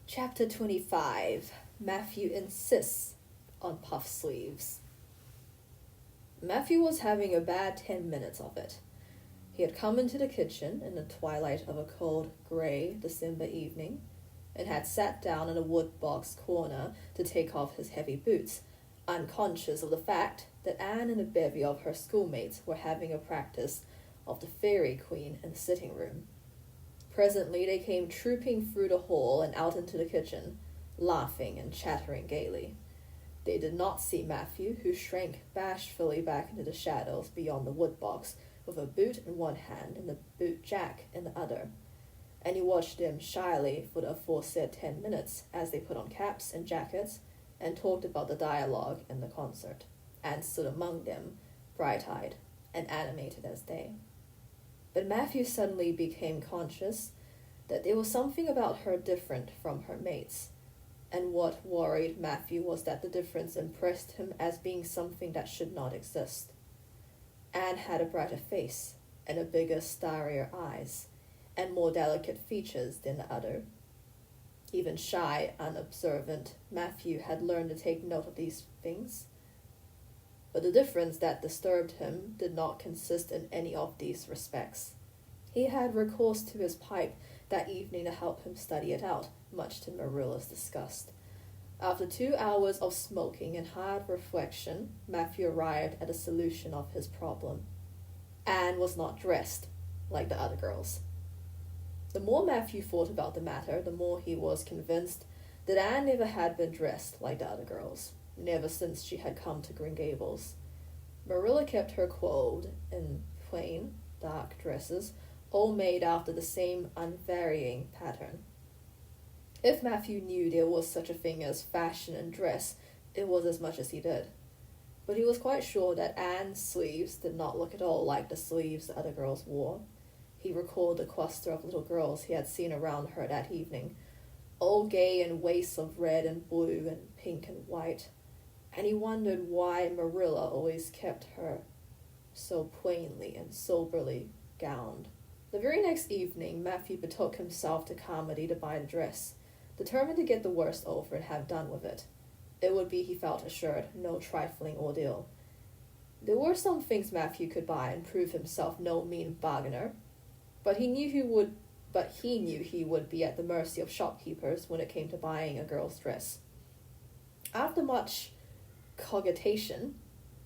Chapter 25. Matthew insists on puff sleeves. Matthew was having a bad 10 minutes of it. He had come into the kitchen in the twilight of a cold, grey December evening, and had sat down in a wood-box corner to take off his heavy boots, unconscious of the fact that Anne and a bevy of her schoolmates were having a practice of the Fairy Queen in the sitting room. Presently they came trooping through the hall and out into the kitchen, laughing and chattering gaily. They did not see Matthew, who shrank bashfully back into the shadows beyond the wood-box, with a boot in one hand and the boot-jack in the other, and he watched them shyly for the aforesaid 10 minutes as they put on caps and jackets and talked about the dialogue in the concert, and stood among them, bright-eyed and animated as they. But Matthew suddenly became conscious that there was something about her different from her mates, and what worried Matthew was that the difference impressed him as being something that should not exist. Anne had a brighter face, and a bigger, starrier eyes, and more delicate features than the other. Even shy, unobservant Matthew had learned to take note of these things. But the difference that disturbed him did not consist in any of these respects. He had recourse to his pipe that evening to help him study it out, much to Marilla's disgust. After 2 hours of smoking and hard reflection, Matthew arrived at a solution of his problem. Anne was not dressed like the other girls. The more Matthew thought about the matter, the more he was convinced that Anne never had been dressed like the other girls, never since she had come to Green Gables. Marilla kept her clothed in plain, dark dresses, all made after the same unvarying pattern. If Matthew knew there was such a thing as fashion in dress, it was as much as he did. But he was quite sure that Anne's sleeves did not look at all like the sleeves the other girls wore. He recalled the cluster of little girls he had seen around her that evening, all gay in waists of red and blue and pink and white, and he wondered why Marilla always kept her so plainly and soberly gowned. The very next evening, Matthew betook himself to Carmody to buy the dress, determined to get the worst over and have done with it. It would be, he felt assured, no trifling ordeal. There were some things Matthew could buy and prove himself no mean bargainer, but he knew he would be at the mercy of shopkeepers when it came to buying a girl's dress. After much cogitation,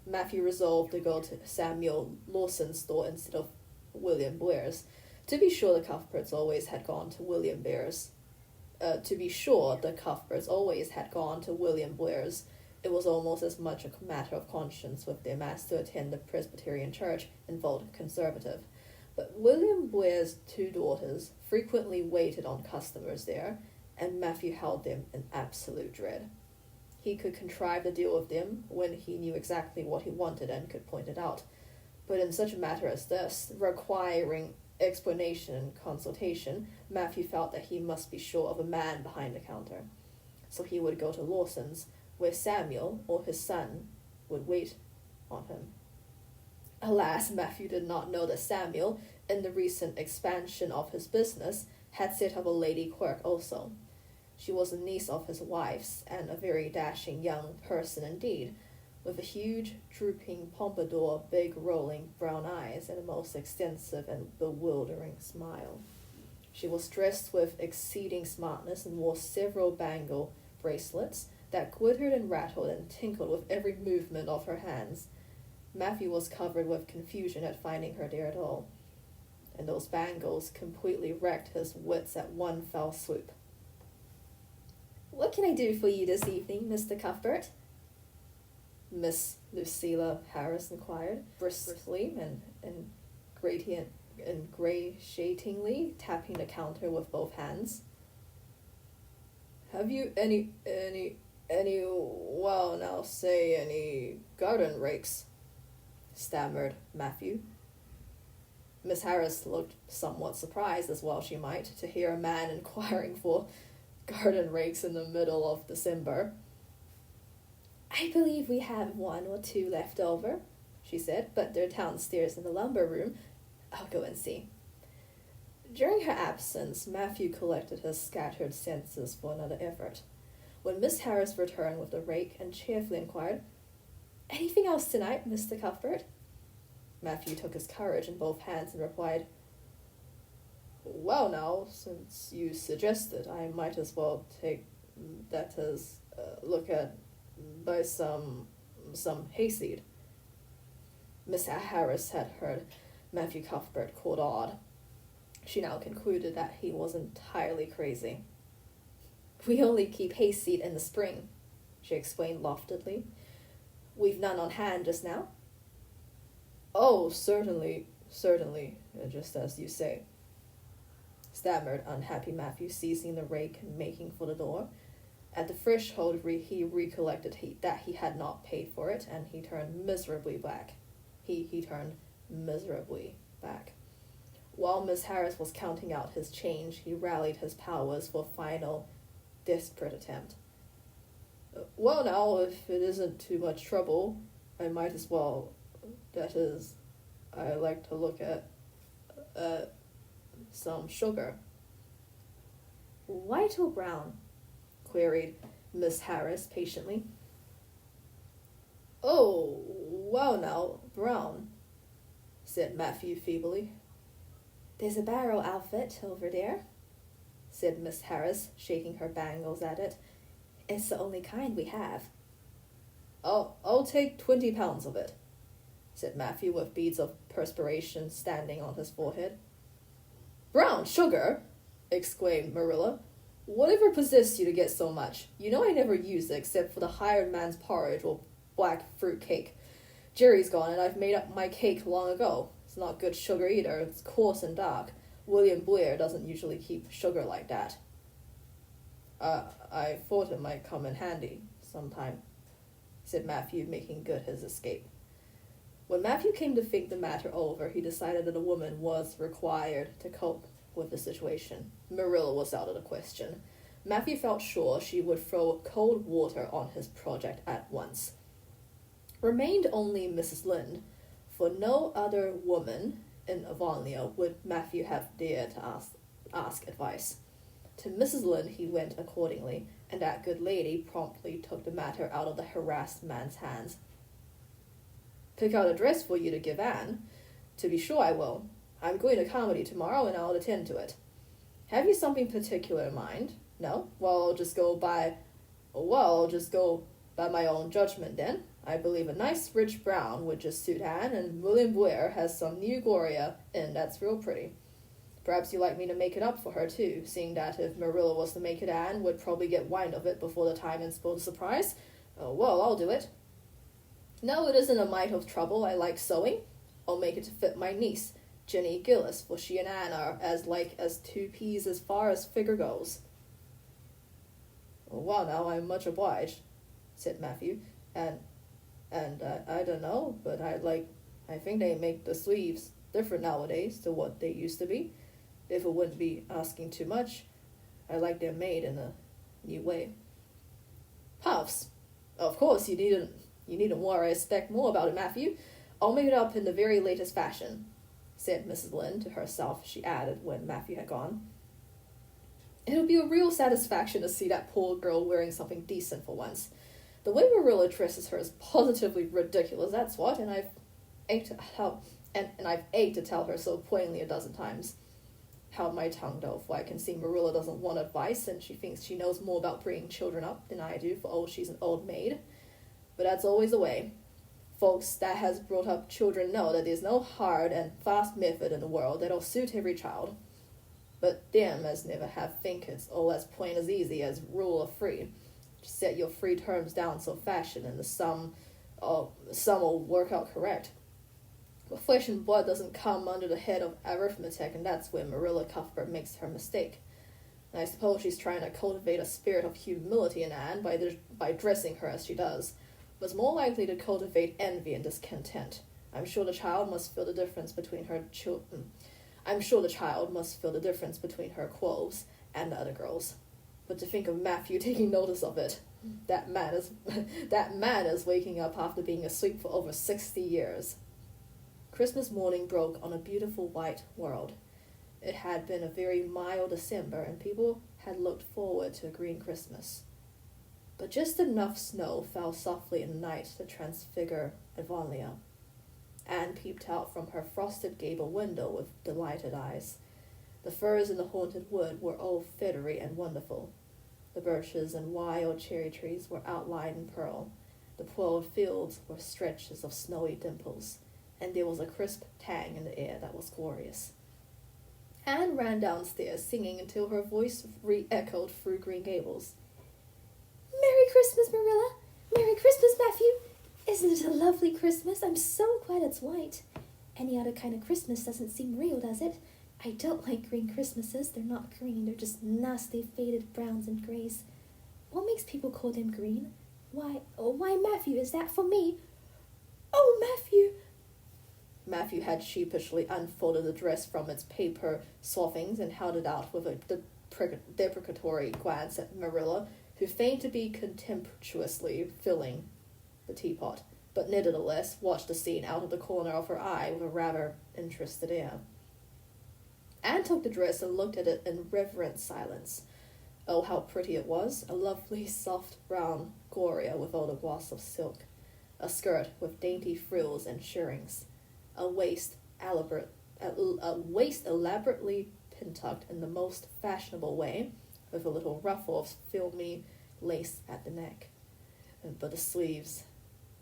Matthew resolved to go to Samuel Lawson's store instead of William Blair's. To be sure, the Cuthberts always had gone to William Blair's. It was almost as much a matter of conscience with them as to attend the Presbyterian church and vote Conservative. But William Blair's 2 daughters frequently waited on customers there, and Matthew held them in absolute dread. He could contrive to deal with them when he knew exactly what he wanted and could point it out. But in such a matter as this, requiring explanation and consultation, Matthew felt that he must be sure of a man behind the counter. So he would go to Lawson's, where Samuel, or his son, would wait on him. Alas, Matthew did not know that Samuel, in the recent expansion of his business, had set up a lady clerk also. She was a niece of his wife's, and a very dashing young person indeed, with a huge, drooping pompadour, big, rolling brown eyes, and a most extensive and bewildering smile. She was dressed with exceeding smartness and wore several bangle bracelets that glittered and rattled and tinkled with every movement of her hands. Matthew was covered with confusion at finding her there at all, and those bangles completely wrecked his wits at one fell swoop. "What can I do for you this evening, Mr. Cuthbert?" Miss Lucilla Harris inquired, briskly and ingratiatingly, tapping the counter with both hands. "Have you any garden rakes?" stammered Matthew. Miss Harris looked somewhat surprised, as well she might, to hear a man inquiring for garden rakes in the middle of December. "I believe we have 1 or 2 left over," she said, "but they're downstairs in the lumber room. I'll go and see." During her absence, Matthew collected his scattered senses for another effort. When Miss Harris returned with the rake and cheerfully inquired, "Anything else tonight, Mr. Cuthbert?" Matthew took his courage in both hands and replied, "Well now, since you suggest it, I might as well take that as a look at by some hayseed." Miss Harris had heard Matthew Cuthbert called odd. She now concluded that he was entirely crazy. "We only keep hayseed in the spring," she explained loftily. "We've none on hand just now." "Oh, certainly, just as you say," stammered unhappy Matthew, seizing the rake and making for the door. At the threshold he recollected that he had not paid for it, and he turned miserably back. He turned miserably back. While Miss Harris was counting out his change, he rallied his powers for a final, desperate attempt. "Well now, if it isn't too much trouble, I might as well, that is, I like to look at some sugar." "White or brown?" queried Miss Harris patiently. "Oh, well now, brown," said Matthew feebly. "There's a barrel outfit over there," said Miss Harris, shaking her bangles at it. "It's the only kind we have." I'll take 20 pounds of it," said Matthew with beads of perspiration standing on his forehead. "Brown sugar!" exclaimed Marilla. "Whatever possessed you to get so much? You know I never use it except for the hired man's porridge or black fruit cake. Jerry's gone and I've made up my cake long ago. It's not good sugar either. It's coarse and dark. William Blair doesn't usually keep sugar like that." I thought it might come in handy sometime," said Matthew, making good his escape. When Matthew came to think the matter over, he decided that a woman was required to cope with the situation. Marilla was out of the question. Matthew felt sure she would throw cold water on his project at once. Remained only Mrs. Lynde, for no other woman in Avonlea would Matthew have dared to ask advice. To Mrs. Lynde he went accordingly, and that good lady promptly took the matter out of the harassed man's hands. "Pick out a dress for you to give Anne? To be sure I will. I'm going to comedy tomorrow, and I'll attend to it. Have you something particular in mind? No? Well, I'll just go by my own judgment then. I believe a nice rich brown would just suit Anne, and William Blair has some new Gloria in that's real pretty. Perhaps you'd like me to make it up for her, too, seeing that if Marilla was to make it, Anne would probably get wind of it before the time and spoil the surprise. Well, I'll do it. No, it isn't a mite of trouble. I like sewing. I'll make it to fit my niece, Jenny Gillis, for she and Anne are as like as two peas as far as figure goes." "Well, now, I'm much obliged," said Matthew, and I don't know, but I think they make the sleeves different nowadays to what they used to be. If it wouldn't be asking too much, I like them made in a new way." "Puffs? Of course, you needn't worry. I expect more about it, Matthew. I'll make it up in the very latest fashion," said Mrs. Lynde to herself, she added when Matthew had gone. "It'll be a real satisfaction to see that poor girl wearing something decent for once. The way Marilla dresses her is positively ridiculous, that's what, and I've ached to tell her so plainly a dozen times. Held my tongue, though, for I can see Marilla doesn't want advice, and she thinks she knows more about bringing children up than I do, for she's an old maid. But that's always the way. Folks that has brought up children know that there's no hard and fast method in the world that'll suit every child. But them as never have think it's all as plain as easy as rule of three. Just set your free terms down so fashion, and the sum'll work out correct. But flesh and blood doesn't come under the head of arithmetic, and that's where Marilla Cuthbert makes her mistake. And I suppose she's trying to cultivate a spirit of humility in Anne by dressing her as she does, but is more likely to cultivate envy and discontent. I'm sure the child must feel the difference between her clothes and the other girls. But to think of Matthew taking notice of it, that man is waking up after being asleep for over 60 years. Christmas morning broke on a beautiful white world. It had been a very mild December, and people had looked forward to a green Christmas. But just enough snow fell softly in the night to transfigure Avonlea. Anne peeped out from her frosted gable window with delighted eyes. The firs in the haunted wood were all feathery and wonderful. The birches and wild cherry trees were outlined in pearl. The ploughed fields were stretches of snowy dimples, and there was a crisp tang in the air that was glorious. Anne ran downstairs, singing until her voice re-echoed through Green Gables. "Merry Christmas, Marilla! Merry Christmas, Matthew! Isn't it a lovely Christmas? I'm so glad it's white. Any other kind of Christmas doesn't seem real, does it? I don't like green Christmases. They're not green. They're just nasty, faded browns and grays. What makes people call them green? Why, Matthew, is that for me? Oh, Matthew!" Matthew had sheepishly unfolded the dress from its paper swathings and held it out with a deprecatory glance at Marilla, who feigned to be contemptuously filling the teapot, but nevertheless watched the scene out of the corner of her eye with a rather interested air. Anne took the dress and looked at it in reverent silence. Oh, how pretty it was, a lovely soft brown gloria with all the gloss of silk, a skirt with dainty frills and shirrings, a waist elaborately pin-tucked in the most fashionable way, with a little ruffle of filmy lace at the neck. But the sleeves,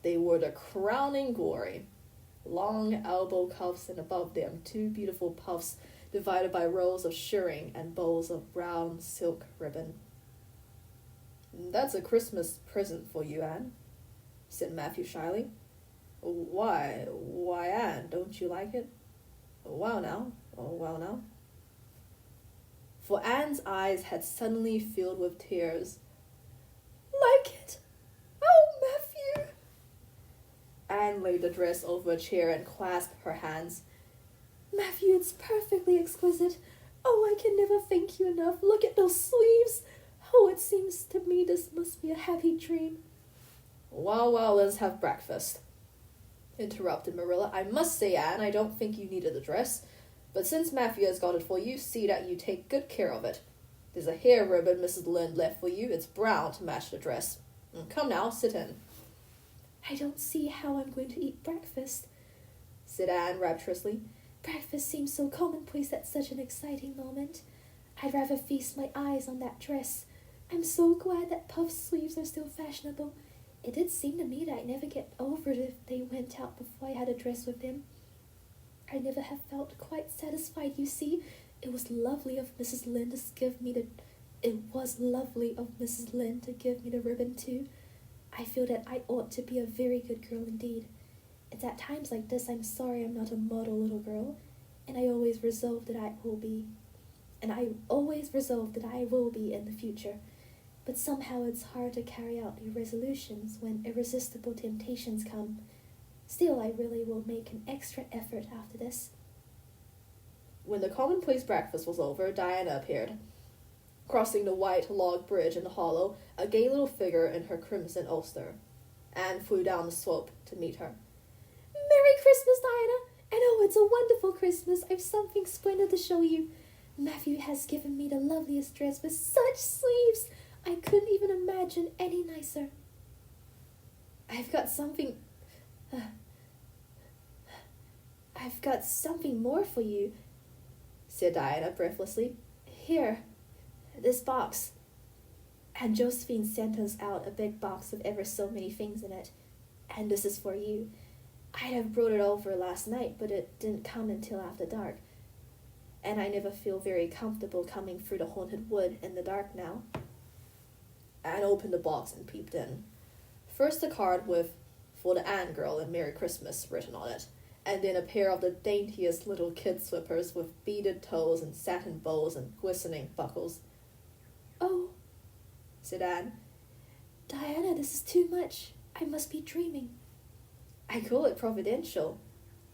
they were the crowning glory. Long elbow cuffs, and above them 2 beautiful puffs divided by rows of shirring and bows of brown silk ribbon. "That's a Christmas present for you, Anne," said Matthew shyly. Why, Anne, don't you like it?" Well now. For Anne's eyes had suddenly filled with tears. "Like it? Oh, Matthew!" Anne laid the dress over a chair and clasped her hands. "Matthew, it's perfectly exquisite. Oh, I can never thank you enough. Look at those sleeves. Oh, it seems to me this must be a happy dream." Well, let's have breakfast," interrupted Marilla. "I must say, Anne, I don't think you needed the dress, but since Matthew has got it for you, see that you take good care of it. There's a hair ribbon Mrs. Lynde left for you. It's brown to match the dress. Come now, sit in." "I don't see how I'm going to eat breakfast," said Anne rapturously. "Breakfast seems so commonplace at such an exciting moment. I'd rather feast my eyes on that dress. I'm so glad that puff sleeves are still fashionable. It did seem to me that I'd never get over it if they went out before I had a dress with them. I never have felt quite satisfied, you see. It was lovely of Mrs. Lynde to give me the ribbon too. I feel that I ought to be a very good girl indeed. It's at times like this I'm sorry I'm not a model little girl, and I always resolve that I will be in the future. But somehow it's hard to carry out the resolutions when irresistible temptations come. Still, I really will make an extra effort after this." When the commonplace breakfast was over, Diana appeared, crossing the white log bridge in the hollow, a gay little figure in her crimson ulster. Anne flew down the slope to meet her. "Merry Christmas, Diana! And oh, it's a wonderful Christmas. I've something splendid to show you. Matthew has given me the loveliest dress with such sleeves. I couldn't even imagine any nicer." I've got something more for you," said Diana breathlessly. "Here, this box." And Josephine sent us out a big box with ever so many things in it. "And this is for you. I'd have brought it over last night, but it didn't come until after dark. And I never feel very comfortable coming through the haunted wood in the dark now." Anne opened the box and peeped in. First a card with "For the Anne girl and Merry Christmas" written on it, and then a pair of the daintiest little kid slippers with beaded toes and satin bows and glistening buckles. "Oh," said Anne. "Diana, this is too much. I must be dreaming." "I call it providential,"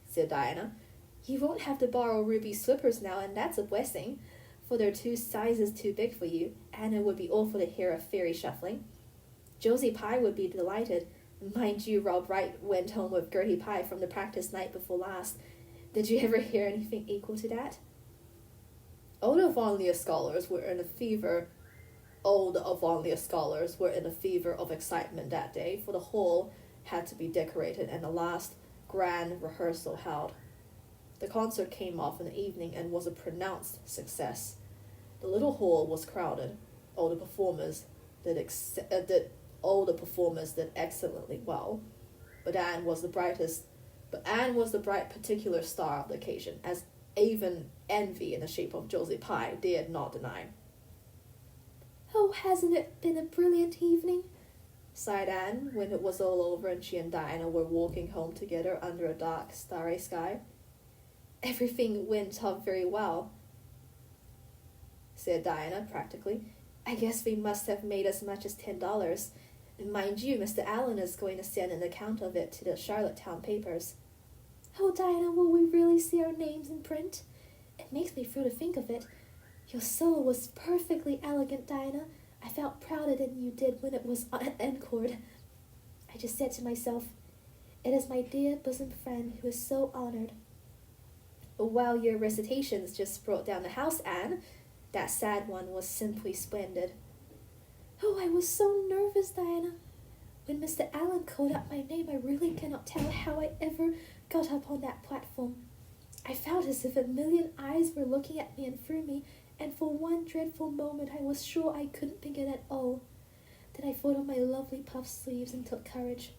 said Diana. "You won't have to borrow Ruby's slippers now, and that's a blessing, for they're 2 sizes too big for you, and it would be awful to hear a fairy shuffling. Josie Pye would be delighted. Mind you, Rob Wright went home with Gertie Pye from the practice night before last. Did you ever hear anything equal to that?" All the Avonlea scholars were in a fever of excitement that day, for the hall had to be decorated and the last grand rehearsal held. The concert came off in the evening and was a pronounced success. The little hall was crowded. All the performers did excellently well, but Anne was the bright particular star of the occasion, as even envy in the shape of Josie Pye dared not deny. "Oh, hasn't it been a brilliant evening?" sighed Anne, when it was all over and she and Diana were walking home together under a dark, starry sky. "Everything went off very well," said Diana practically. "I guess we must have made as much as $10. And mind you, Mr. Allen is going to send an account of it to the Charlottetown papers." "Oh, Diana, will we really see our names in print? It makes me thrill to think of it. Your solo was perfectly elegant, Diana. I felt prouder than you did when it was encored. I just said to myself, it is my dear bosom friend who is so honored." "Well, your recitations just brought down the house, Anne. That sad one was simply splendid." "Oh, I was so nervous, Diana. When Mr. Allen called out my name, I really cannot tell how I ever got up on that platform. I felt as if a million eyes were looking at me and through me, and for one dreadful moment I was sure I couldn't begin at all. Then I thought of my lovely puff sleeves and took courage.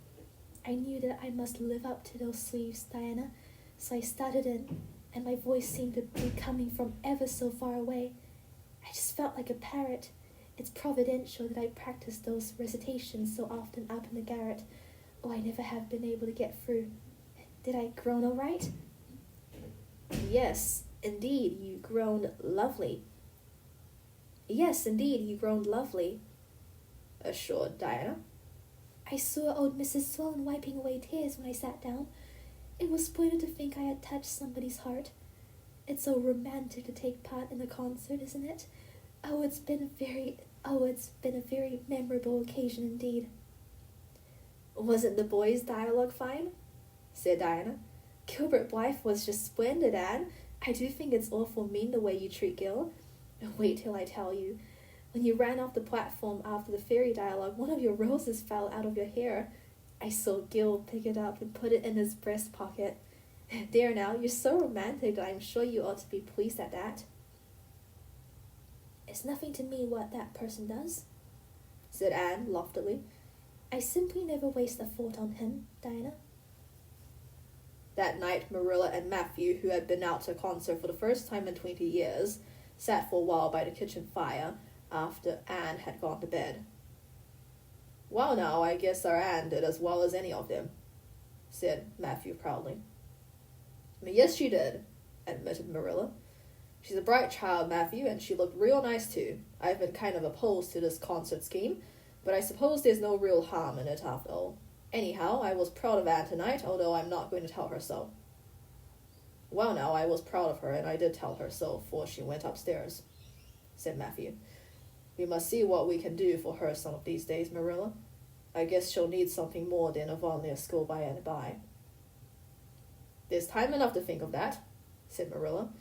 I knew that I must live up to those sleeves, Diana, so I started in, and my voice seemed to be coming from ever so far away. I just felt like a parrot. It's providential that I practiced those recitations so often up in the garret, or I never have been able to get through. Did I groan all right?" Yes, indeed, you groaned lovely," assured Diana. "I saw old Mrs. Sloane wiping away tears when I sat down. It was splendid to think I had touched somebody's heart. It's so romantic to take part in a concert, isn't it? It's been a very memorable occasion indeed." "Wasn't the boys' dialogue fine?" said Diana. "Gilbert Blythe was just splendid, Anne. I do think it's awful mean the way you treat Gil. Wait till I tell you. When you ran off the platform after the fairy dialogue, one of your roses fell out of your hair. I saw Gil pick it up and put it in his breast pocket. There now, you're so romantic that I'm sure you ought to be pleased at that." "It's nothing to me what that person does," said Anne loftily. "I simply never waste a thought on him, Diana." That night, Marilla and Matthew, who had been out to a concert for the first time in 20 years, sat for a while by the kitchen fire after Anne had gone to bed. "Well now, I guess our Anne did as well as any of them," said Matthew proudly. "Yes, she did," admitted Marilla. "She's a bright child, Matthew, and she looked real nice too. I've been kind of opposed to this concert scheme, but I suppose there's no real harm in it after all. Anyhow, I was proud of Anne tonight, although I'm not going to tell her so." "Well now, I was proud of her, and I did tell her so before she went upstairs," said Matthew. "We must see what we can do for her some of these days, Marilla. I guess she'll need something more than Avonlea school by and by." "There's time enough to think of that," said Marilla.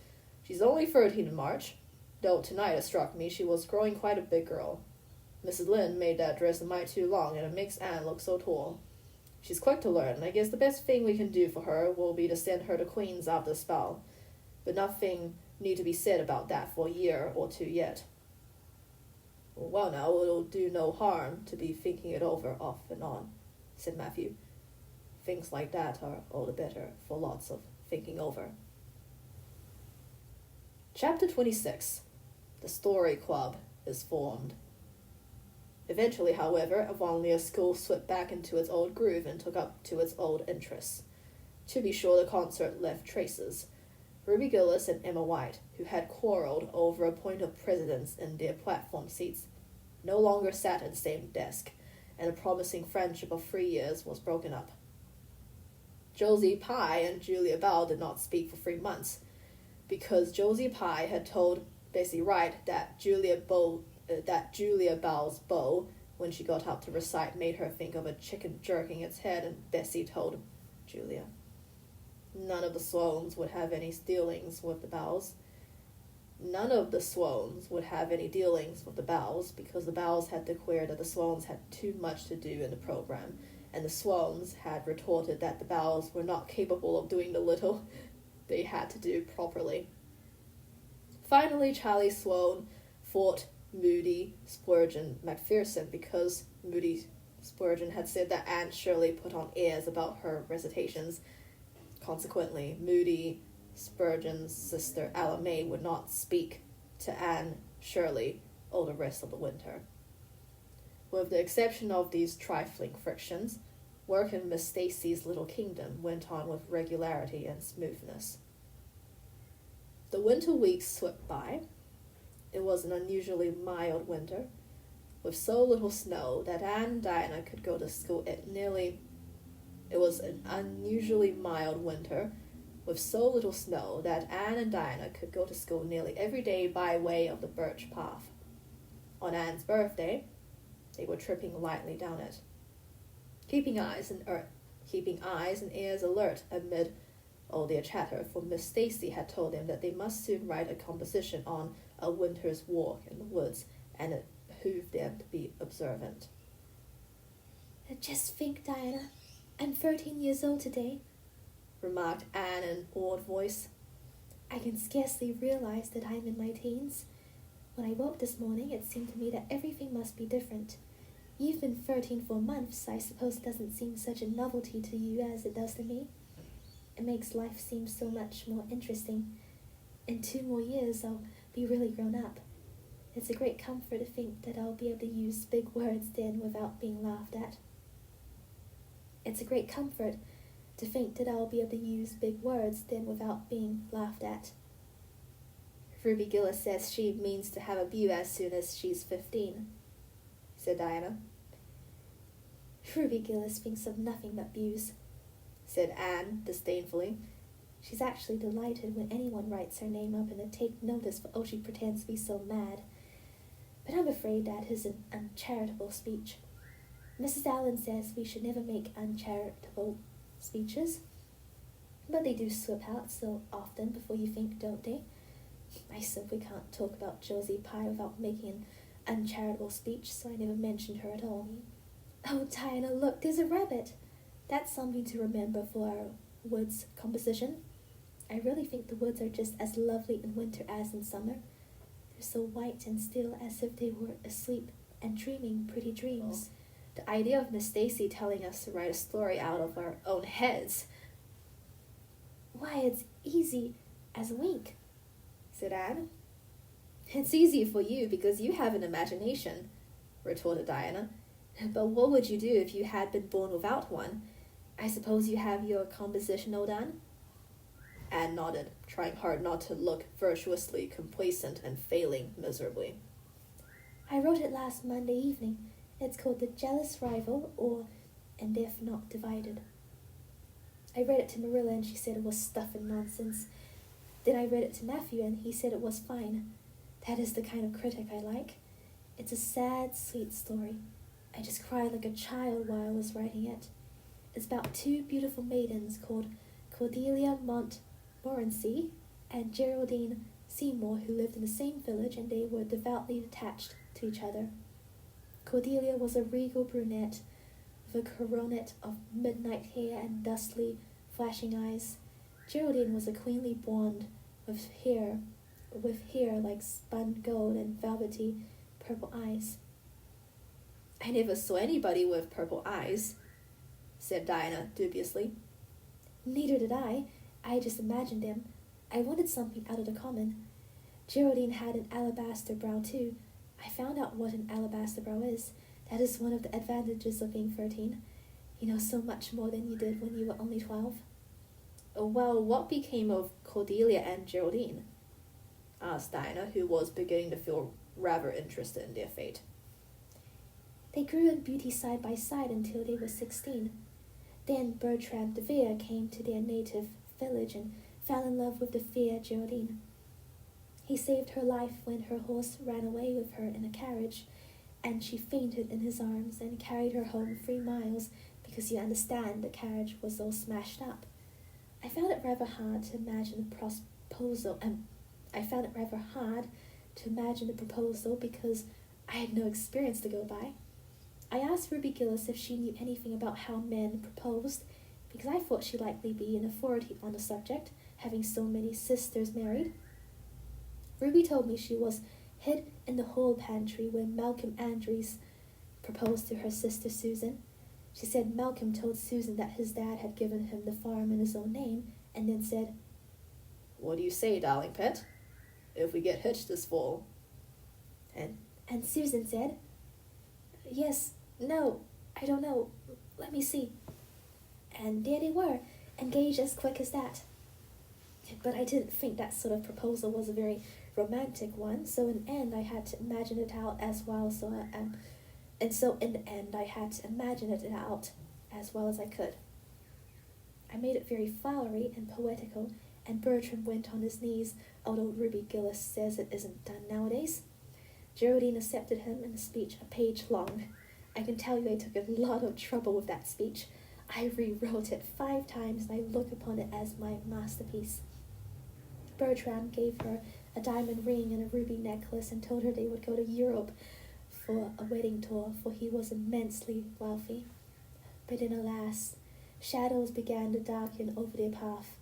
"She's only 13 in March, though tonight it struck me she was growing quite a big girl. Mrs. Lynde made that dress a mite too long, and it makes Anne look so tall. She's quick to learn, and I guess the best thing we can do for her will be to send her to Queen's after the spell, but nothing need to be said about that for a year or two yet." "Well now, it'll do no harm to be thinking it over off and on," said Matthew. "Things like that are all the better for lots of thinking over." Chapter 26. The Story Club is formed. Eventually, however, Avonlea school slipped back into its old groove and took up to its old interests. To be sure, the concert left traces. Ruby Gillis and Emma White, who had quarreled over a point of precedence in their platform seats, no longer sat at the same desk, and the promising friendship of 3 years was broken up. Josie Pye and Julia Bell did not speak for 3 months, because Josie Pye had told Bessie Wright that Julia Bell's bow, when she got up to recite, made her think of a chicken jerking its head, and Bessie told Julia none of the Sloanes would have any dealings with the Bells. None of the Swans would have any dealings with the Bows because the Bows had declared that the Swans had too much to do in the program, and the Swans had retorted that the Bows were not capable of doing the little they had to do properly. Finally, Charlie Sloane fought Moody Spurgeon Macpherson because Moody Spurgeon had said that Anne Shirley put on airs about her recitations. Consequently, Moody Spurgeon's sister Ella May would not speak to Anne Shirley all the rest of the winter. With the exception of these trifling frictions, work in Miss Stacy's little kingdom went on with regularity and smoothness. The winter weeks slipped by. It was an unusually mild winter, with so little snow that Anne and Diana could go to school at nearly... It was an unusually mild winter, with so little snow that Anne and Diana could go to school nearly every day by way of the birch path. On Anne's birthday, they were tripping lightly down it, keeping eyes and ears alert amid all their chatter, for Miss Stacy had told them that they must soon write a composition on a winter's walk in the woods, and it behooved them to be observant. Just think, Diana, I'm 13 years old today, remarked Anne in an awed voice. I can scarcely realize that I'm in my teens. When I woke this morning, it seemed to me that everything must be different. You've been 13 for months. I suppose it doesn't seem such a novelty to you as it does to me. It makes life seem so much more interesting. In 2 more years, I'll be really grown up. It's a great comfort to think that I'll be able to use big words then without being laughed at. It's a great comfort to think that I'll be able to use big words then without being laughed at. Ruby Gillis says she means to have a beau as soon as she's 15, said Diana. Ruby Gillis thinks of nothing but beaux, said Anne disdainfully. She's actually delighted when anyone writes her name up in a take notice for she pretends to be so mad. But I'm afraid that is an uncharitable speech. Mrs. Allen says we should never make uncharitable speeches, but they do slip out so often before you think, don't they? I simply can't talk about Josie Pye without making an uncharitable speech, so I never mentioned her at all. Oh, Diana, look, there's a rabbit. That's something to remember for our woods composition. I really think the woods are just as lovely in winter as in summer. They're so white and still, as if they were asleep and dreaming pretty dreams. Oh. The idea of Miss Stacy telling us to write a story out of our own heads. Why, it's easy as a wink, said Anne. It's easy for you because you have an imagination, retorted Diana. But what would you do if you had been born without one? I suppose you have your composition all done? Anne nodded, trying hard not to look virtuously complacent and failing miserably. I wrote it last Monday evening. It's called The Jealous Rival, or And If Not Divided. I read it to Marilla and she said it was stuff and nonsense. Then I read it to Matthew and he said it was fine. That is the kind of critic I like. It's a sad, sweet story. I just cried like a child while I was writing it. It's about 2 beautiful maidens called Cordelia Montmorency and Geraldine Seymour, who lived in the same village, and they were devoutly attached to each other. Cordelia was a regal brunette with a coronet of midnight hair and dustily flashing eyes. Geraldine was a queenly blonde with hair like spun gold and velvety purple eyes. I never saw anybody with purple eyes, said Diana dubiously. Neither did I. I just imagined them. I wanted something out of the common. Geraldine had an alabaster brow too. I found out what an alabaster brow is. That is one of the advantages of being 13. You know so much more than you did when you were only 12. Well, what became of Cordelia and Geraldine? Asked Diana, who was beginning to feel rather interested in their fate. They grew in beauty side by side until they were 16. Then Bertram DeVere came to their native village and fell in love with the fair Geraldine. He saved her life when her horse ran away with her in a carriage, and she fainted in his arms and carried her home 3 miles because you understand the carriage was all smashed up. I found it rather hard to imagine the proposal. I found it rather hard to imagine the proposal because I had no experience to go by. I asked Ruby Gillis if she knew anything about how men proposed, because I thought she'd likely be an authority on the subject, having so many sisters married. Ruby told me she was hid in the hall pantry when Malcolm Andrews proposed to her sister Susan. She said Malcolm told Susan that his dad had given him the farm in his own name, and then said, "What do you say, darling pet, if we get hitched this fall?" And Susan said, "Yes, no, I don't know, let me see." And there they were, engaged as quick as that. But I didn't think that sort of proposal was a very romantic one, so in the end I had to imagine it out as well, in the end I had to imagine it out as well as I could. I made it very flowery and poetical, and Bertram went on his knees, although Ruby Gillis says it isn't done nowadays. Geraldine accepted him in a speech a page long. I can tell you I took a lot of trouble with that speech. I rewrote it 5 times, and I look upon it as my masterpiece. Bertram gave her a diamond ring and a ruby necklace and told her they would go to Europe for a wedding tour, for he was immensely wealthy. But then, alas, shadows began to darken over their path.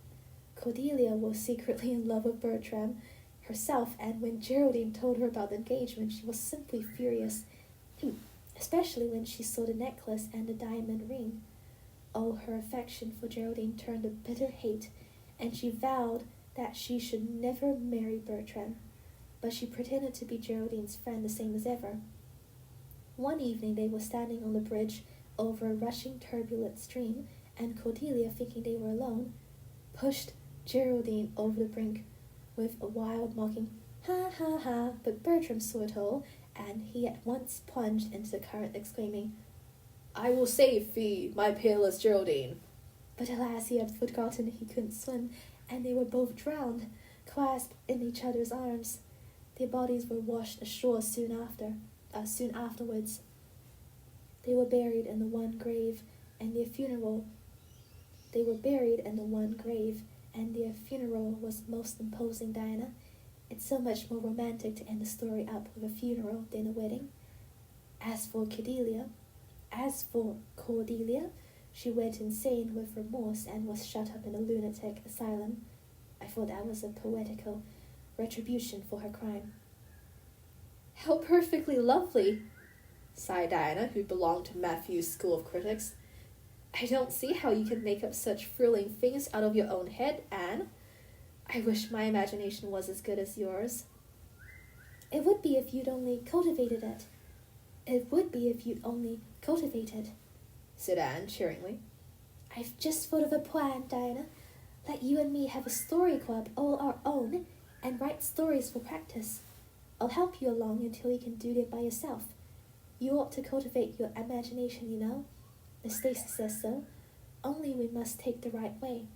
Cordelia was secretly in love with Bertram herself, and when Geraldine told her about the engagement, she was simply furious, especially when she saw the necklace and the diamond ring. All her affection for Geraldine turned to bitter hate, and she vowed that she should never marry Bertram, but she pretended to be Geraldine's friend the same as ever. One evening they were standing on the bridge over a rushing turbulent stream, and Cordelia, thinking they were alone, pushed Geraldine over the brink with a wild mocking "ha ha ha," but Bertram saw it all, and he at once plunged into the current, exclaiming, "I will save thee, my peerless Geraldine." But alas, he had forgotten he couldn't swim, and they were both drowned, clasped in each other's arms. Their bodies were washed ashore soon afterwards. They were buried in the one grave, and their funeral was most imposing, Diana. It's so much more romantic to end the story up with a funeral than a wedding. As for Cordelia, she went insane with remorse and was shut up in a lunatic asylum. I thought that was a poetical retribution for her crime. "How perfectly lovely," sighed Diana, who belonged to Matthew's school of critics. "I don't see how you can make up such thrilling things out of your own head, Anne. I wish my imagination was as good as yours." It would be if you'd only cultivated it. Said Anne cheeringly. "I've just thought of a plan, Diana. Let you and me have a story club all our own and write stories for practice. I'll help you along until you can do it by yourself. You ought to cultivate your imagination, you know. Miss Stacy says so. Only we must take the right way.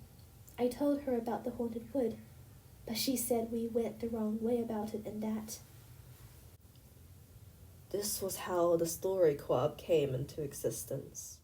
I told her about the haunted wood, but she said we went the wrong way about it and that." This was how the story club came into existence.